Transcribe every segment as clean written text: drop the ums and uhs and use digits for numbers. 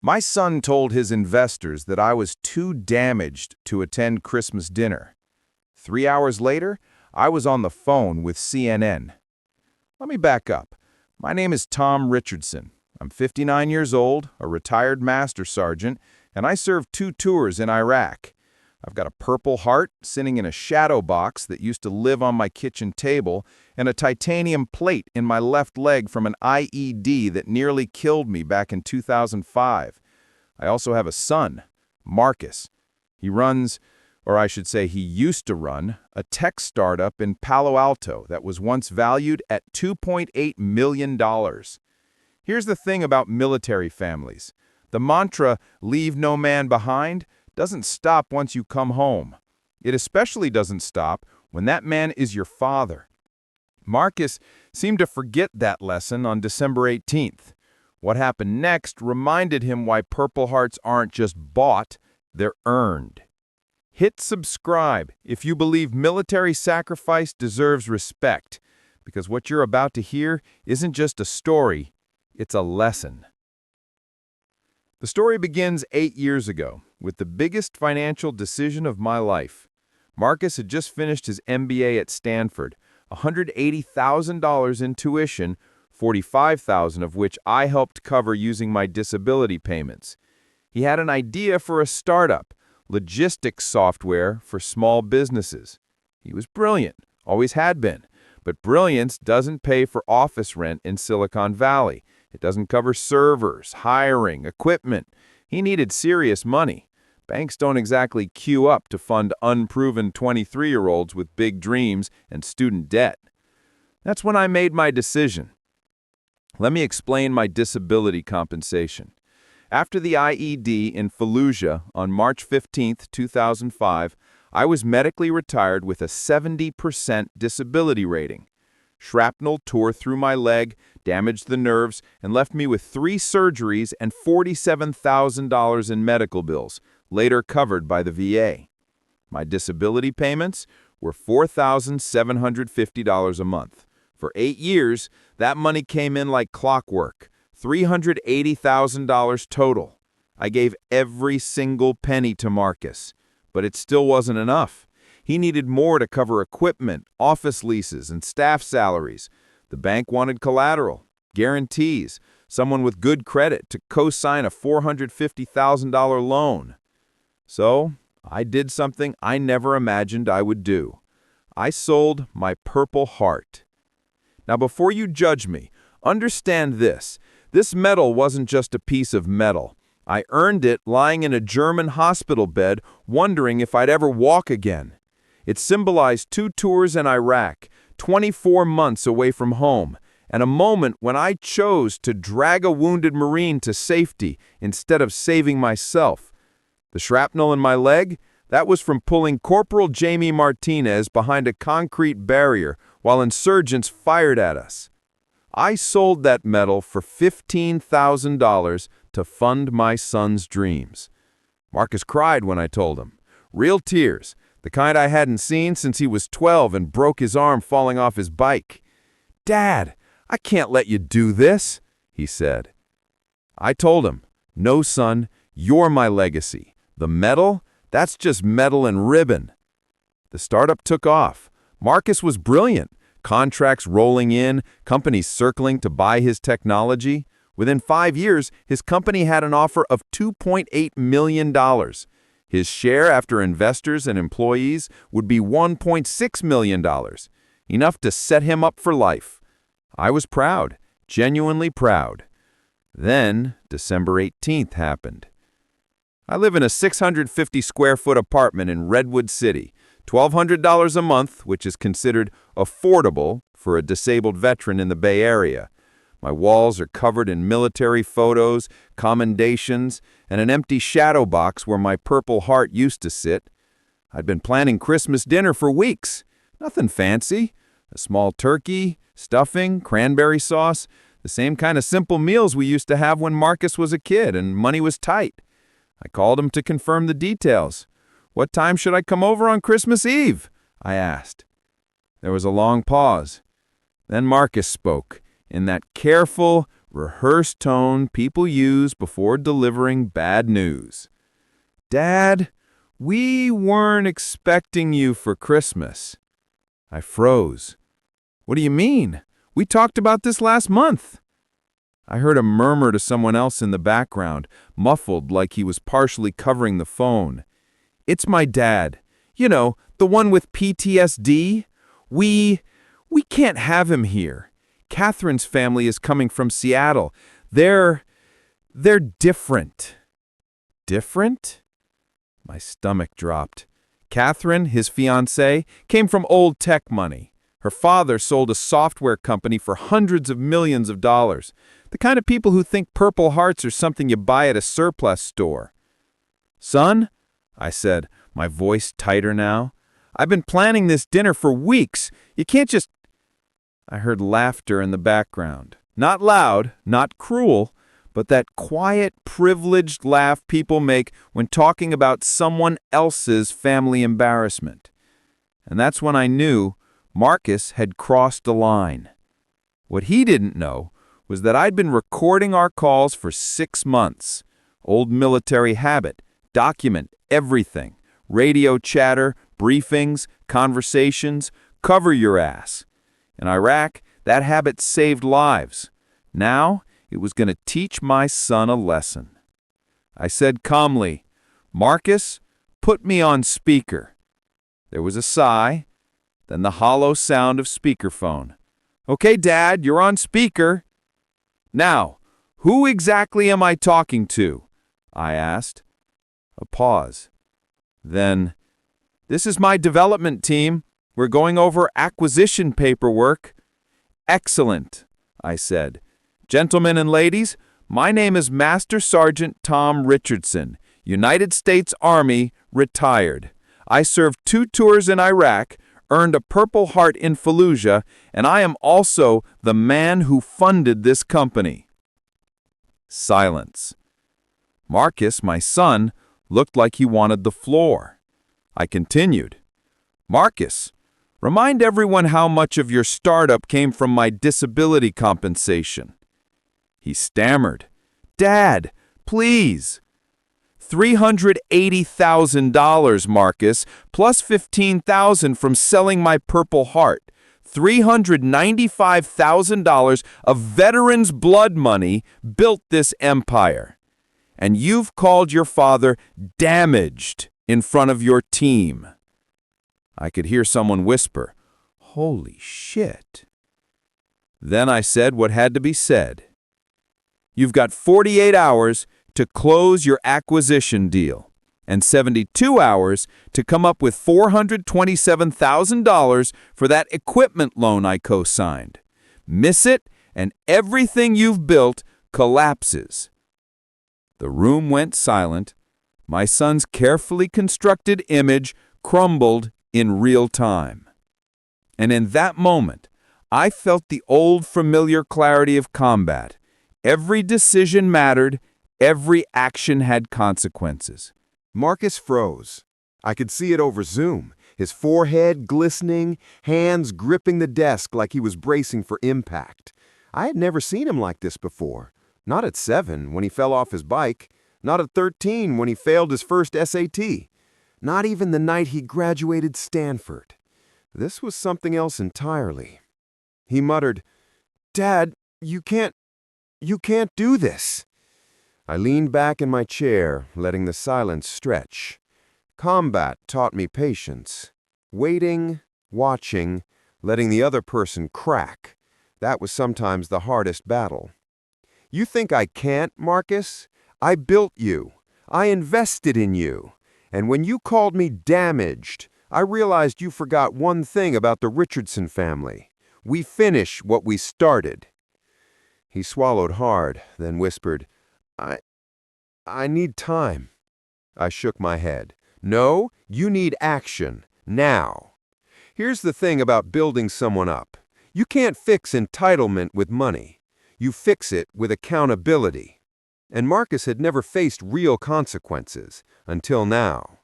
My son told his investors that I was too damaged to attend Christmas dinner. 3 hours later, I was on the phone with CNN. Let me back up. My name is Tom Richardson. I'm 59 years old, a retired master sergeant, and I served 2 tours in Iraq. I've got a Purple Heart sitting in a shadow box that used to live on my kitchen table, and a titanium plate in my left leg from an IED that nearly killed me back in 2005. I also have a son, Marcus. He runs, or I should say he used to run, a tech startup in Palo Alto that was once valued at $2.8 million. Here's the thing about military families. The mantra, "leave no man behind," doesn't stop once you come home. It especially doesn't stop when that man is your father. Marcus seemed to forget that lesson on December 18th. What happened next reminded him why Purple Hearts aren't just bought, they're earned. Hit subscribe if you believe military sacrifice deserves respect, because what you're about to hear isn't just a story, it's a lesson. The story begins 8 years ago with the biggest financial decision of my life. Marcus had just finished his MBA at Stanford, $180,000 in tuition, $45,000 of which I helped cover using my disability payments. He had an idea for a startup, logistics software for small businesses. He was brilliant, always had been, but brilliance doesn't pay for office rent in Silicon Valley. It doesn't cover servers, hiring, equipment. He needed serious money. Banks don't exactly queue up to fund unproven 23-year-olds with big dreams and student debt. That's when I made my decision. Let me explain my disability compensation. After the IED in Fallujah on March 15, 2005, I was medically retired with a 70% disability rating. Shrapnel tore through my leg, damaged the nerves, and left me with 3 surgeries and $47,000 in medical bills, later covered by the VA. My disability payments were $4,750 a month. For 8 years, that money came in like clockwork, $380,000 total. I gave every single penny to Marcus, but it still wasn't enough. He needed more to cover equipment, office leases, and staff salaries. The bank wanted collateral, guarantees, someone with good credit to co-sign a $450,000 loan. So, I did something I never imagined I would do. I sold my Purple Heart. Now, before you judge me, understand this. This medal wasn't just a piece of metal. I earned it lying in a German hospital bed, wondering if I'd ever walk again. It symbolized 2 tours in Iraq, 24 months away from home, and a moment when I chose to drag a wounded Marine to safety instead of saving myself. The shrapnel in my leg? That was from pulling Corporal Jamie Martinez behind a concrete barrier while insurgents fired at us. I sold that medal for $15,000 to fund my son's dreams. Marcus cried when I told him. Real tears, the kind I hadn't seen since he was 12 and broke his arm falling off his bike. "Dad, I can't let you do this," he said. I told him, "No, son, you're my legacy. The medal? That's just metal and ribbon." The startup took off. Marcus was brilliant. Contracts rolling in, companies circling to buy his technology. Within 5 years, his company had an offer of $2.8 million. His share after investors and employees would be $1.6 million, enough to set him up for life. I was proud, genuinely proud. Then, December 18th happened. I live in a 650-square-foot apartment in Redwood City, $1,200 a month, which is considered affordable for a disabled veteran in the Bay Area. My walls are covered in military photos, commendations, and an empty shadow box where my Purple Heart used to sit. I'd been planning Christmas dinner for weeks. Nothing fancy. A small turkey, stuffing, cranberry sauce, the same kind of simple meals we used to have when Marcus was a kid and money was tight. I called him to confirm the details. "What time should I come over on Christmas Eve?" I asked. There was a long pause. Then Marcus spoke, in that careful, rehearsed tone people use before delivering bad news. "Dad, we weren't expecting you for Christmas." I froze. "What do you mean? We talked about this last month." I heard a murmur to someone else in the background, muffled like he was partially covering the phone. "It's my dad. You know, the one with PTSD. We can't have him here. Catherine's family is coming from Seattle. They're different." "Different?" My stomach dropped. Catherine, his fiancée, came from old tech money. Her father sold a software company for hundreds of millions of dollars. The kind of people who think Purple Hearts are something you buy at a surplus store. "Son," I said, my voice tighter now, "I've been planning this dinner for weeks. You can't just—" I heard laughter in the background. Not loud, not cruel, but that quiet, privileged laugh people make when talking about someone else's family embarrassment. And that's when I knew Marcus had crossed the line. What he didn't know was that I'd been recording our calls for 6 months. Old military habit, document everything. Radio chatter, briefings, conversations, cover your ass. In Iraq, that habit saved lives. Now, it was going to teach my son a lesson. I said calmly, "Marcus, put me on speaker." There was a sigh, then the hollow sound of speakerphone. "Okay, Dad, you're on speaker." "Now, who exactly am I talking to?" I asked. A pause. Then, "This is my development team. We're going over acquisition paperwork." "Excellent," I said. "Gentlemen and ladies, my name is Master Sergeant Tom Richardson, United States Army, retired. I served 2 tours in Iraq, earned a Purple Heart in Fallujah, and I am also the man who funded this company." Silence. Marcus, my son, looked like he wanted the floor. I continued, "Marcus, remind everyone how much of your startup came from my disability compensation." He stammered, "Dad, please." $380,000, Marcus, plus $15,000 from selling my Purple Heart. $395,000 of veterans' blood money built this empire. And you've called your father damaged in front of your team. I could hear someone whisper, "Holy shit." Then I said what had to be said. You've got 48 hours to close your acquisition deal and 72 hours to come up with $427,000 for that equipment loan I co-signed. Miss it, and everything you've built collapses. The room went silent. My son's carefully constructed image crumbled in real time. And in that moment, I felt the old familiar clarity of combat. Every decision mattered. Every action had consequences. Marcus froze. I could see it over Zoom, his forehead glistening, hands gripping the desk like he was bracing for impact. I had never seen him like this before. Not at 7, when he fell off his bike. Not at 13, when he failed his first SAT. Not even the night he graduated Stanford. This was something else entirely. He muttered, "Dad, you can't do this." I leaned back in my chair, letting the silence stretch. Combat taught me patience. Waiting, watching, letting the other person crack. That was sometimes the hardest battle. "You think I can't, Marcus? I built you. I invested in you. And when you called me damaged, I realized you forgot one thing about the Richardson family. We finish what we started." He swallowed hard, then whispered, I need time." I shook my head. "No, you need action, now. Here's the thing about building someone up. You can't fix entitlement with money. You fix it with accountability." And Marcus had never faced real consequences, until now.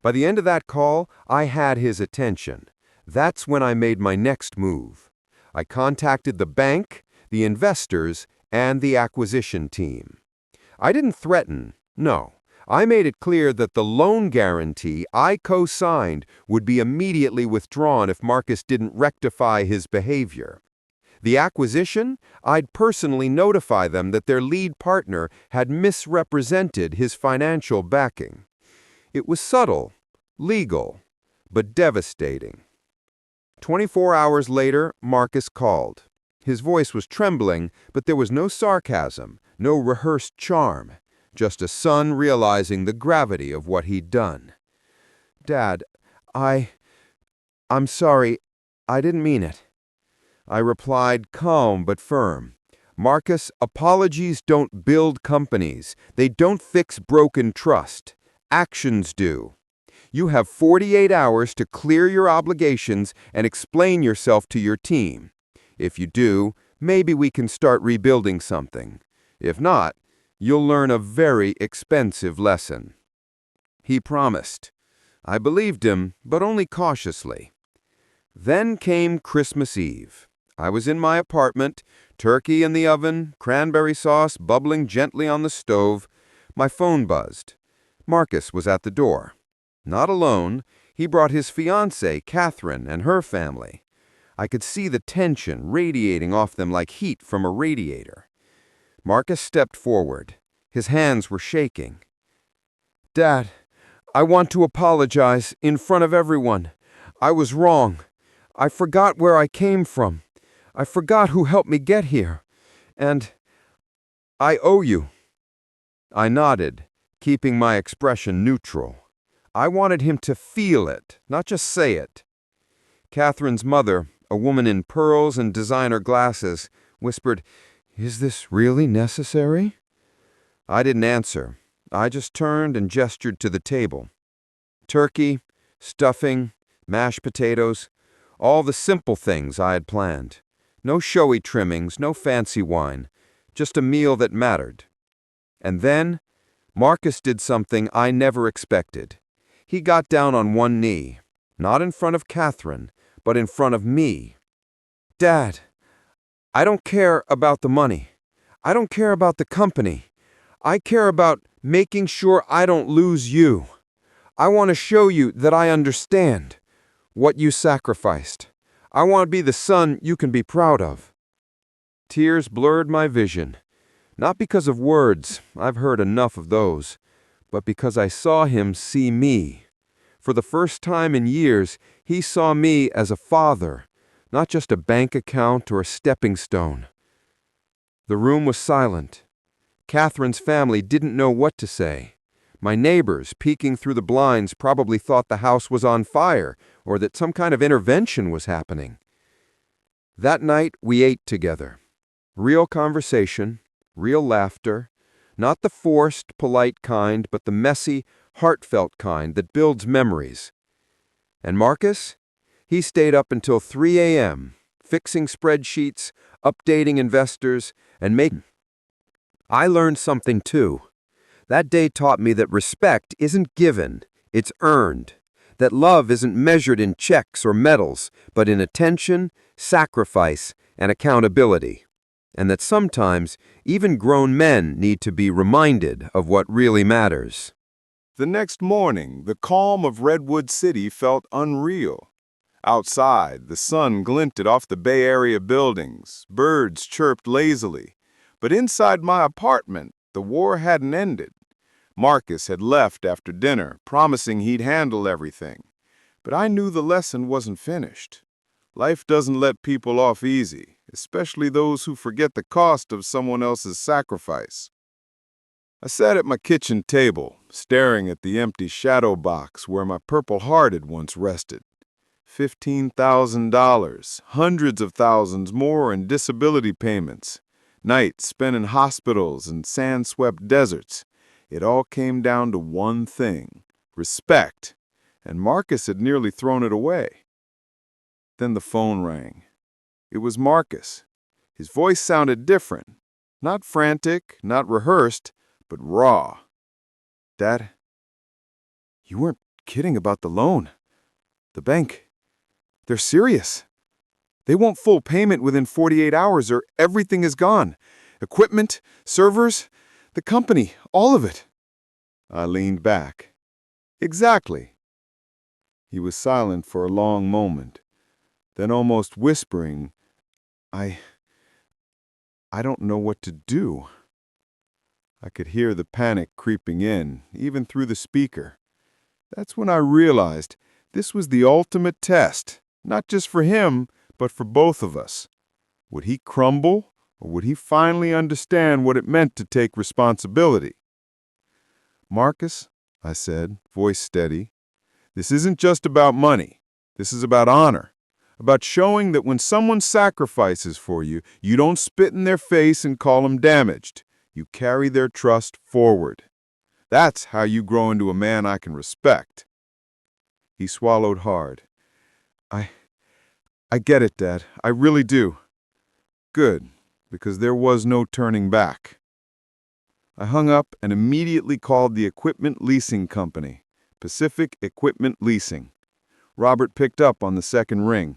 By the end of that call, I had his attention. That's when I made my next move. I contacted the bank, the investors, and the acquisition team. I didn't threaten, no. I made it clear that the loan guarantee I co-signed would be immediately withdrawn if Marcus didn't rectify his behavior. The acquisition, I'd personally notify them that their lead partner had misrepresented his financial backing. It was subtle, legal, but devastating. 24 hours later, Marcus called. His voice was trembling, but there was no sarcasm, no rehearsed charm, just a son realizing the gravity of what he'd done. "Dad, I'm sorry. I didn't mean it." I replied, calm but firm. "Marcus, apologies don't build companies. They don't fix broken trust. Actions do. You have 48 hours to clear your obligations and explain yourself to your team. If you do, maybe we can start rebuilding something. If not, you'll learn a very expensive lesson." He promised. I believed him, but only cautiously. Then came Christmas Eve. I was in my apartment, turkey in the oven, cranberry sauce bubbling gently on the stove. My phone buzzed. Marcus was at the door. Not alone, he brought his fiancée, Catherine, and her family. I could see the tension radiating off them like heat from a radiator. Marcus stepped forward. His hands were shaking. "Dad, I want to apologize in front of everyone. I was wrong. I forgot where I came from. I forgot who helped me get here. And I owe you." I nodded, keeping my expression neutral. I wanted him to feel it, not just say it. Catherine's mother, a woman in pearls and designer glasses, whispered, "Is this really necessary?" I didn't answer. I just turned and gestured to the table. Turkey, stuffing, mashed potatoes, all the simple things I had planned. No showy trimmings, no fancy wine, just a meal that mattered. And then, Marcus did something I never expected. He got down on one knee, not in front of Catherine, but in front of me. "Dad, I don't care about the money. I don't care about the company. I care about making sure I don't lose you. I want to show you that I understand what you sacrificed. I want to be the son you can be proud of." Tears blurred my vision, not because of words, I've heard enough of those, but because I saw him see me. For the first time in years, he saw me as a father, not just a bank account or a stepping stone. The room was silent. Catherine's family didn't know what to say. My neighbors, peeking through the blinds, probably thought the house was on fire or that some kind of intervention was happening. That night, we ate together. Real conversation, real laughter, not the forced, polite kind, but the messy, heartfelt kind that builds memories. And Marcus? He stayed up until 3 a.m., fixing spreadsheets, updating investors, and making. I learned something too. That day taught me that respect isn't given, it's earned. That love isn't measured in checks or medals, but in attention, sacrifice, and accountability. And that sometimes even grown men need to be reminded of what really matters. The next morning, the calm of Redwood City felt unreal. Outside, the sun glinted off the Bay Area buildings, birds chirped lazily. But inside my apartment, the war hadn't ended. Marcus had left after dinner, promising he'd handle everything. But I knew the lesson wasn't finished. Life doesn't let people off easy, especially those who forget the cost of someone else's sacrifice. I sat at my kitchen table, staring at the empty shadow box where my Purple Heart had once rested. $15,000, hundreds of thousands more in disability payments, nights spent in hospitals and sand-swept deserts. It all came down to one thing, respect, and Marcus had nearly thrown it away. Then the phone rang. It was Marcus. His voice sounded different, not frantic, not rehearsed, but raw. "Dad, you weren't kidding about the loan. The bank, they're serious. They want full payment within 48 hours or everything is gone. Equipment, servers, the company, all of it. I leaned back. Exactly. He was silent for a long moment, then almost whispering, I don't know what to do. I could hear the panic creeping in, even through the speaker. That's when I realized this was the ultimate test, not just for him, but for both of us. Would he crumble, or would he finally understand what it meant to take responsibility? Marcus, I said, voice steady, this isn't just about money. This is about honor, about showing that when someone sacrifices for you, you don't spit in their face and call them damaged. You carry their trust forward. That's how you grow into a man I can respect. He swallowed hard. I get it, Dad. I really do. Good, because there was no turning back. I hung up and immediately called the equipment leasing company, Pacific Equipment Leasing. Robert picked up on the second ring.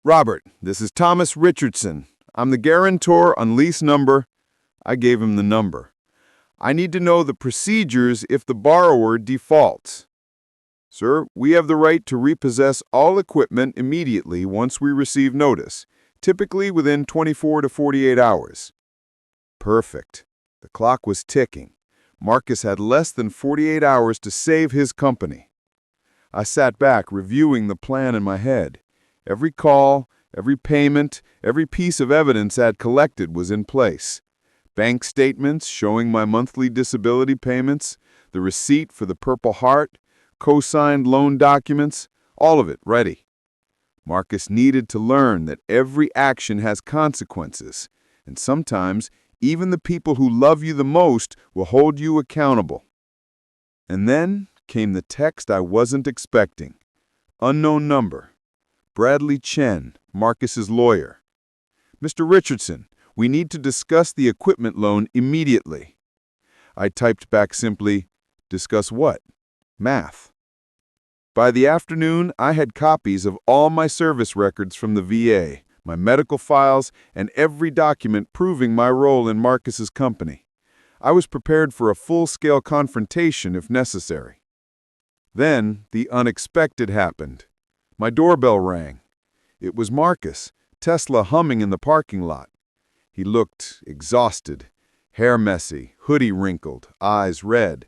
Robert, this is Thomas Richardson. I'm the guarantor on lease number. I gave him the number. I need to know the procedures if the borrower defaults. Sir, we have the right to repossess all equipment immediately once we receive notice, typically within 24 to 48 hours. Perfect. The clock was ticking. Marcus had less than 48 hours to save his company. I sat back reviewing the plan in my head. Every call, every payment, every piece of evidence I'd collected was in place. Bank statements showing my monthly disability payments, the receipt for the Purple Heart, co-signed loan documents, all of it ready. Marcus needed to learn that every action has consequences, and sometimes even the people who love you the most will hold you accountable. And then came the text I wasn't expecting. Unknown number. Bradley Chen, Marcus's lawyer. Mr. Richardson, we need to discuss the equipment loan immediately. I typed back simply, discuss what? Math. By the afternoon, I had copies of all my service records from the VA, my medical files, and every document proving my role in Marcus's company. I was prepared for a full-scale confrontation if necessary. Then the unexpected happened. My doorbell rang. It was Marcus, Tesla humming in the parking lot. He looked exhausted, hair messy, hoodie wrinkled, eyes red.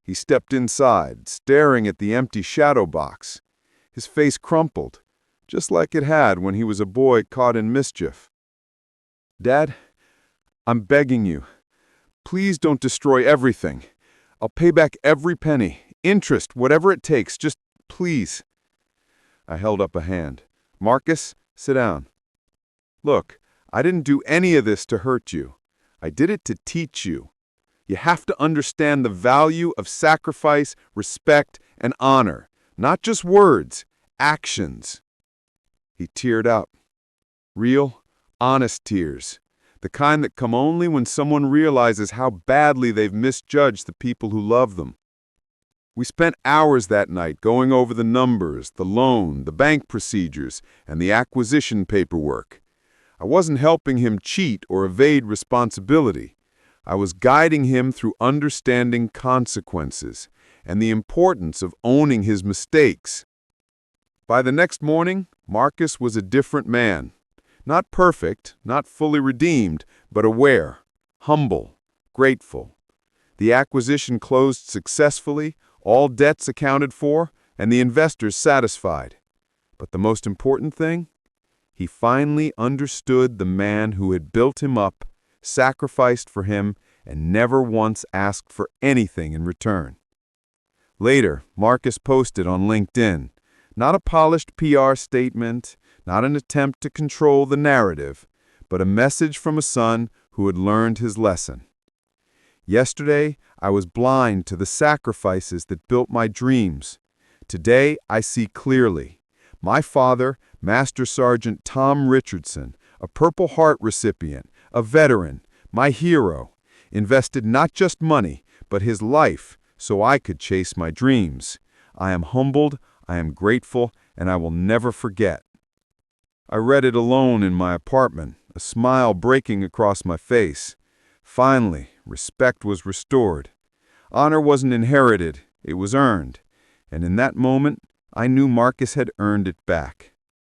He stepped inside, staring at the empty shadow box. His face crumpled, just like it had when he was a boy caught in mischief. Dad, I'm begging you. Please don't destroy everything. I'll pay back every penny, interest, whatever it takes, just please. I held up a hand. Marcus, sit down. Look, I didn't do any of this to hurt you. I did it to teach you. You have to understand the value of sacrifice, respect, and honor. Not just words, actions. He teared up. Real, honest tears. The kind that come only when someone realizes how badly they've misjudged the people who love them. We spent hours that night going over the numbers, the loan, the bank procedures, and the acquisition paperwork. I wasn't helping him cheat or evade responsibility. I was guiding him through understanding consequences and the importance of owning his mistakes. By the next morning, Marcus was a different man. Not perfect, not fully redeemed, but aware, humble, grateful. The acquisition closed successfully, all debts accounted for, and the investors satisfied. But the most important thing? He finally understood the man who had built him up, sacrificed for him, and never once asked for anything in return. Later, Marcus posted on LinkedIn, not a polished PR statement, not an attempt to control the narrative, but a message from a son who had learned his lesson. Yesterday, I was blind to the sacrifices that built my dreams. Today, I see clearly. My father, Master Sergeant Tom Richardson, a Purple Heart recipient, a veteran, my hero, invested not just money, but his life so I could chase my dreams. I am humbled, I am grateful, and I will never forget. I read it alone in my apartment, a smile breaking across my face. Finally, respect was restored. Honor wasn't inherited, it was earned. And in that moment, I knew Marcus had earned it back.